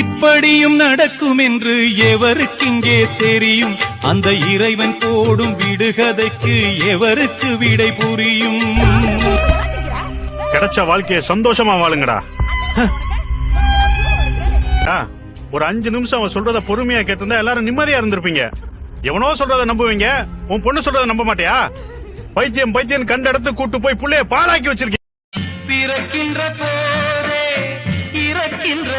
இப்படியும் நடக்கும் என்று எவருக்கிங்கே தெரியும்? அந்த இறைவன் போடும் விடுகதைக்கு எவருக்கு விடை புரியும்? கிடைச்ச வாழ்க்கைய சந்தோஷமா வாழுங்கடா. ஒரு 5 நிமிஷம் அவன் சொல்றத பொறுமையா கேட்டிருந்தா எல்லாரும் நிம்மதியா இருந்திருப்பீங்க. எவனோ சொல்றத நம்புவீங்க, உன் பொண்ணு சொல்றத நம்ப மாட்டியா? பைத்தியம் பைத்தியம் கண்ட இடத்து கூட்டு போய் புள்ளைய பாழாக்கி வச்சிருக்கீங்க. பிறக்கின்ற போதே இறக்கின்ற